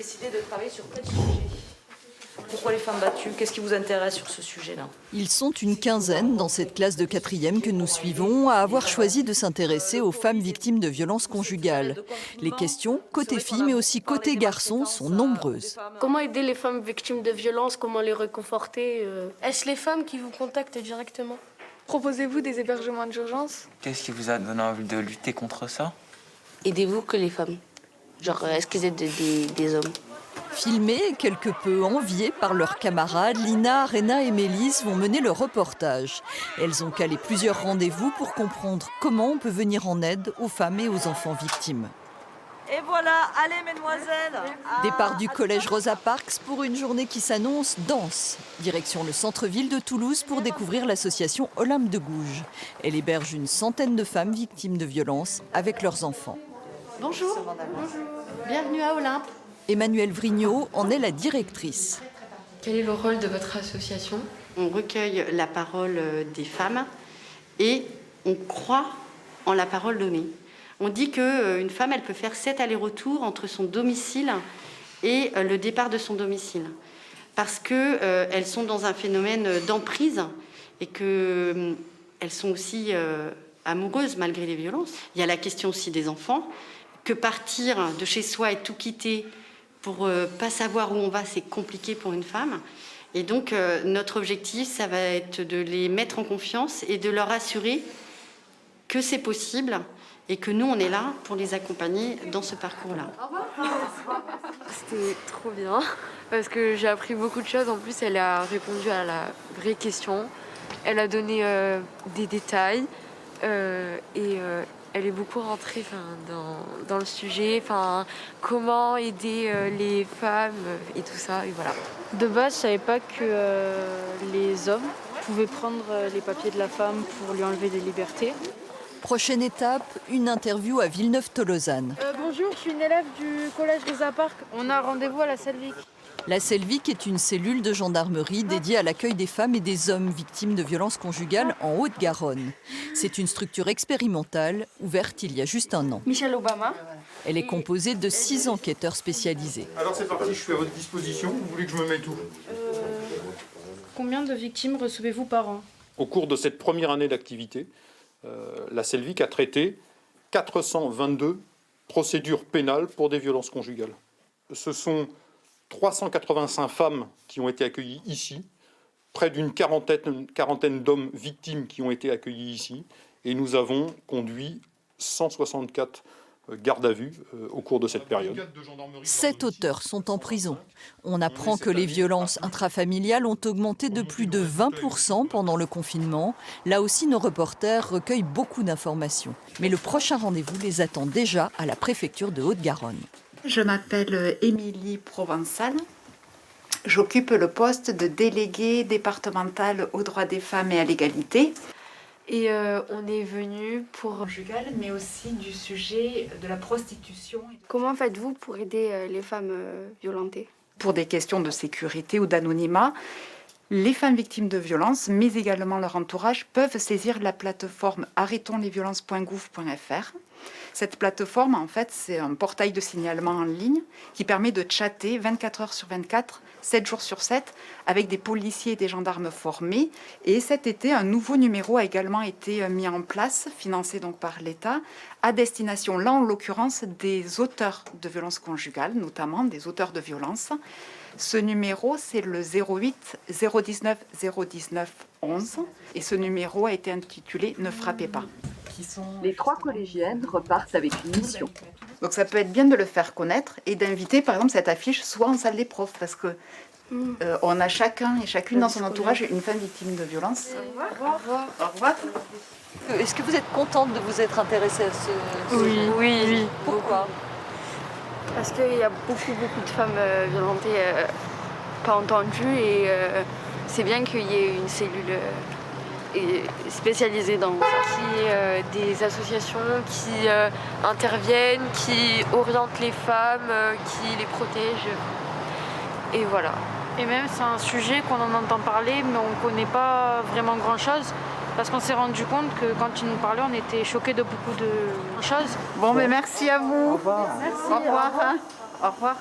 décidé de travailler sur quel sujet? Pourquoi les femmes battues? Qu'est-ce qui vous intéresse sur ce sujet-là? Ils sont une quinzaine dans cette classe de 4e que nous suivons à avoir choisi de s'intéresser aux femmes victimes de violences conjugales. Les questions, côté filles mais aussi côté garçons, sont nombreuses. Comment aider les femmes victimes de violences? Comment les réconforter? Est-ce les femmes qui vous contactent directement? Proposez-vous des hébergements d'urgence? Qu'est-ce qui vous a donné envie de lutter contre ça? Aidez-vous que les femmes? Genre, est-ce qu'ils aident des hommes? Filmés et quelque peu enviés par leurs camarades, Lina, Rena et Mélisse vont mener le reportage. Elles ont calé plusieurs rendez-vous pour comprendre comment on peut venir en aide aux femmes et aux enfants victimes. Et voilà, allez mesdemoiselles. Départ du collège Rosa Parks pour une journée qui s'annonce dense. Direction le centre-ville de Toulouse pour découvrir l'association Olympe de Gouges. Elle héberge une centaine de femmes victimes de violences avec leurs enfants. Bonjour. Bonjour. Bienvenue à Olympe. Emmanuelle Vrignot en est la directrice. Quel est le rôle de votre association? On recueille la parole des femmes et on croit en la parole donnée. On dit qu'une femme, elle peut faire 7 allers-retours entre son domicile et le départ de son domicile. Parce qu'elles sont dans un phénomène d'emprise et qu'elles sont aussi amoureuses malgré les violences. Il y a la question aussi des enfants, que partir de chez soi et tout quitter pour pas savoir où on va, c'est compliqué pour une femme. Et donc, notre objectif, ça va être de les mettre en confiance et de leur assurer que c'est possible et que nous, on est là pour les accompagner dans ce parcours-là. C'était trop bien, parce que j'ai appris beaucoup de choses. En plus, elle a répondu à la vraie question. Elle a donné des détails et elle est beaucoup rentrée dans le sujet, comment aider les femmes et tout ça, et voilà. De base, je savais pas que les hommes pouvaient prendre les papiers de la femme pour lui enlever des libertés. Prochaine étape, une interview à Villeneuve-Tolosane. Bonjour, je suis une élève du collège Rosa Parks. On a rendez-vous à la Selvic. La Selvic est une cellule de gendarmerie dédiée à l'accueil des femmes et des hommes victimes de violences conjugales en Haute-Garonne. C'est une structure expérimentale ouverte il y a juste un an. Michelle Obama. Elle est composée de 6 enquêteurs spécialisés. Alors c'est parti, je suis à votre disposition. Vous voulez que je me mette où? Combien de victimes recevez-vous par an? Au cours de cette première année d'activité, la Selvic a traité 422 procédures pénales pour des violences conjugales. Ce sont 385 femmes qui ont été accueillies ici, près d'une quarantaine d'hommes victimes qui ont été accueillis ici, et nous avons conduit 164 gardes à vue au cours de cette période. 7 auteurs sont en prison. On apprend que les violences intrafamiliales ont augmenté de plus de 20% pendant le confinement. Là aussi, nos reporters recueillent beaucoup d'informations. Mais le prochain rendez-vous les attend déjà à la préfecture de Haute-Garonne. Je m'appelle Émilie Provençal. J'occupe le poste de déléguée départementale aux droits des femmes et à l'égalité. Et on est venu pour... Conjugale, mais aussi du sujet de la prostitution. Comment faites-vous pour aider les femmes violentées? Pour des questions de sécurité ou d'anonymat, les femmes victimes de violences, mais également leur entourage, peuvent saisir la plateforme arrêtonslesviolences.gouv.fr. Cette plateforme, en fait, c'est un portail de signalement en ligne qui permet de chatter 24 heures sur 24, 7 jours sur 7, avec des policiers et des gendarmes formés. Et cet été, un nouveau numéro a également été mis en place, financé donc par l'État, à destination, là en l'occurrence, des auteurs de violences conjugales, notamment des auteurs de violences. Ce numéro, c'est le 08 019 019 11. Et ce numéro a été intitulé « Ne frappez pas ». Les 3 collégiennes repartent avec une mission. Donc ça peut être bien de le faire connaître et d'inviter par exemple cette affiche soit en salle des profs parce que on a chacun et chacune dans son entourage une femme victime de violence. Au revoir. Au revoir. Est-ce que vous êtes contente de vous être intéressée à ce Oui. sujet? Pourquoi? Parce qu'il y a beaucoup de femmes violentées pas entendues et c'est bien qu'il y ait une cellule spécialisée dans ça. Des associations qui interviennent, qui orientent les femmes, qui les protègent. Et voilà. Et même, c'est un sujet qu'on en entend parler, mais on ne connaît pas vraiment grand-chose. Parce qu'on s'est rendu compte que quand ils nous parlaient, on était choqués de beaucoup de choses. Bon, mais merci à vous. Au revoir. Merci, au revoir. Au revoir.